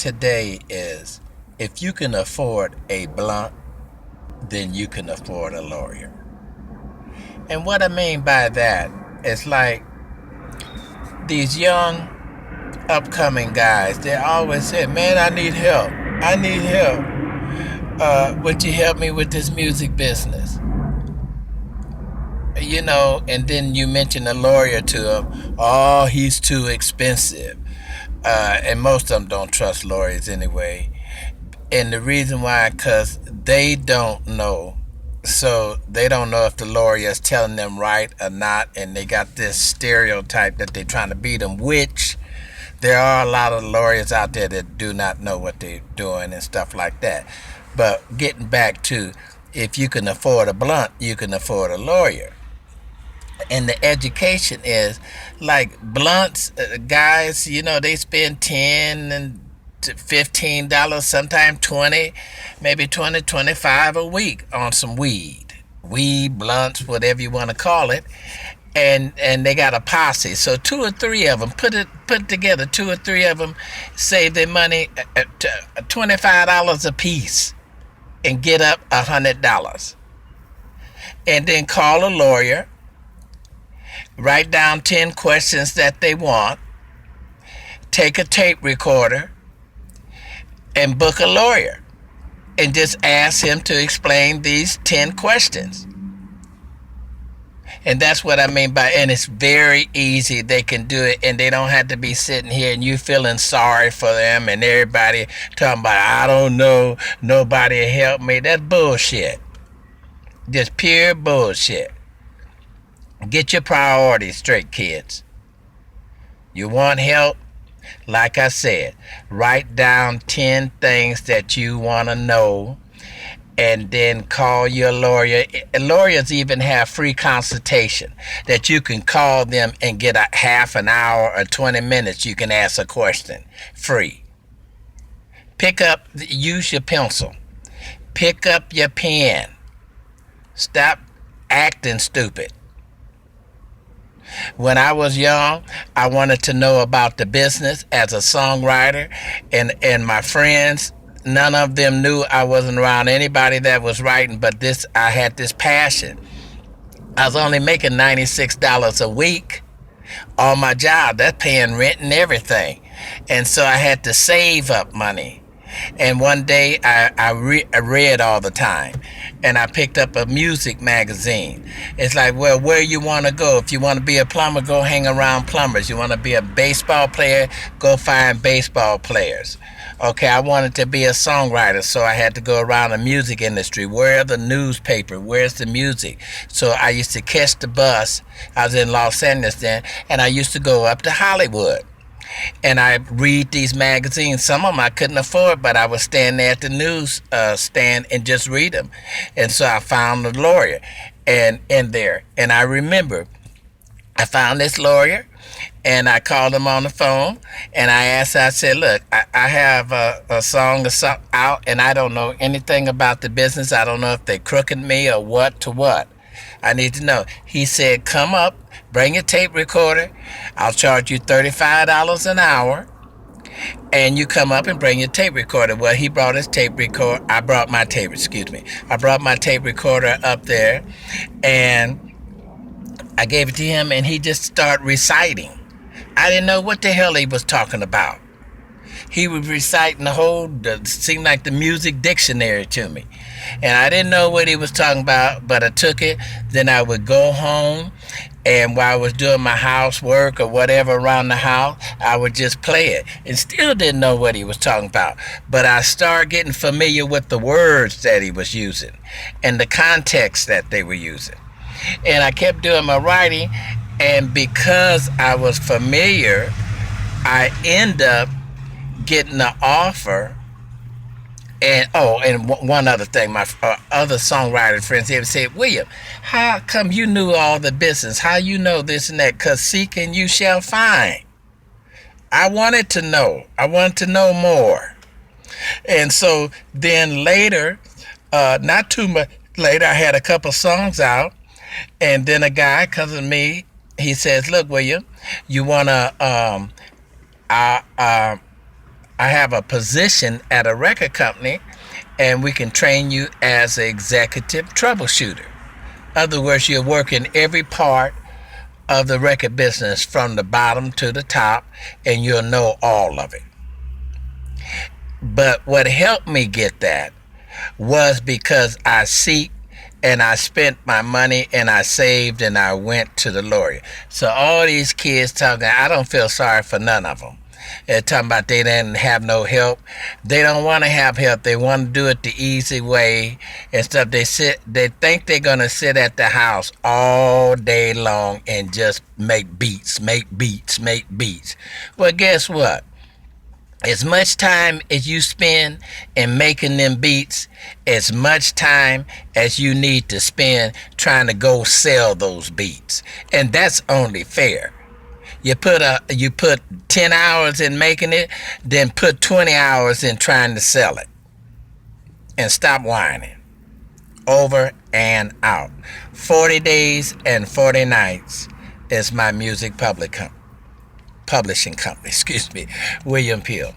today is, if you can afford a blunt, then you can afford a lawyer. And what I mean by that is like these young upcoming guys, they always say, man, I need help. I need help. Would you help me with this music business? And then you mention a lawyer to him. Oh, he's too expensive. And most of them don't trust lawyers anyway. And the reason why, because they don't know. So they don't know if the lawyer is telling them right or not. And they got this stereotype that they're trying to beat them, which there are a lot of lawyers out there that do not know what they're doing and stuff like that. But getting back to, if you can afford a blunt, you can afford a lawyer. And the education is like blunts, guys, they spend 10 and $15, sometimes 20, maybe 20, 25 a week on some weed, blunts, whatever you want to call it. And they got a posse, so two or three of them put together, two or three of them save their money at $25 a piece and get up $100, and then call a lawyer, write down 10 questions that they want, take a tape recorder, and book a lawyer, and just ask him to explain these 10 questions. And that's what I mean by, and it's very easy. They can do it, and they don't have to be sitting here and you feeling sorry for them and everybody talking about, I don't know, nobody help me. That's bullshit. Just pure bullshit. Get your priorities straight, kids. You want help? Like I said, write down 10 things that you want to know, and then call your lawyer. Lawyers even have free consultation that you can call them and get a half an hour or 20 minutes. You can ask a question free. Use your pencil. Pick up your pen. Stop acting stupid. When I was young, I wanted to know about the business as a songwriter, and my friends, none of them knew I wasn't around anybody that was writing, but I had this passion. I was only making $96 a week on my job. That's paying rent and everything. And so I had to save up money. And one day I read all the time, and I picked up a music magazine. It's like, well, where you want to go? If you want to be a plumber, go hang around plumbers. You want to be a baseball player, go find baseball players. Okay, I wanted to be a songwriter, so I had to go around the music industry. Where the newspaper? Where's the music? So I used to catch the bus. I was in Los Angeles then, and I used to go up to Hollywood. And I read these magazines. Some of them I couldn't afford, but I would stand there at the news stand and just read them. And so I found a lawyer and in there. And I remember I found this lawyer, and I called him on the phone, and I said, look, I have a song out, and I don't know anything about the business. I don't know if they crooked me or what to what. I need to know. He said, come up, bring your tape recorder. I'll charge you $35 an hour, and you come up and bring your tape recorder. Well, he brought his tape recorder. I brought my tape recorder up there, and I gave it to him, and he just started reciting. I didn't know what the hell he was talking about. He was reciting seemed like the music dictionary to me. And I didn't know what he was talking about, but I took it. Then I would go home, and while I was doing my housework or whatever around the house, I would just play it. And still didn't know what he was talking about. But I started getting familiar with the words that he was using and the context that they were using. And I kept doing my writing, and because I was familiar, I end up getting the offer. And one other thing, my other songwriter friends, they would say, William, how come you knew all the business? How you know this and that? Because seek and you shall find. I wanted to know. I wanted to know more. And so then later, not too much later, I had a couple songs out. And then a guy comes to me. He says, look, William, you want to, I have a position at a record company, and we can train you as an executive troubleshooter. In other words, you're working every part of the record business from the bottom to the top, and you'll know all of it. But what helped me get that was because I seek and I spent my money and I saved and I went to the lawyer. So all these kids talking, I don't feel sorry for none of them. They're talking about they didn't have no help. They don't want to have help. They want to do it the easy way and stuff. They think they're gonna sit at the house all day long and just make beats, make beats, make beats. Well, guess what? As much time as you spend in making them beats, as much time as you need to spend trying to go sell those beats. And that's only fair. You put 10 hours in making it, then put 20 hours in trying to sell it. And stop whining. Over and out. 40 days and 40 nights is my music publishing company, William Peel.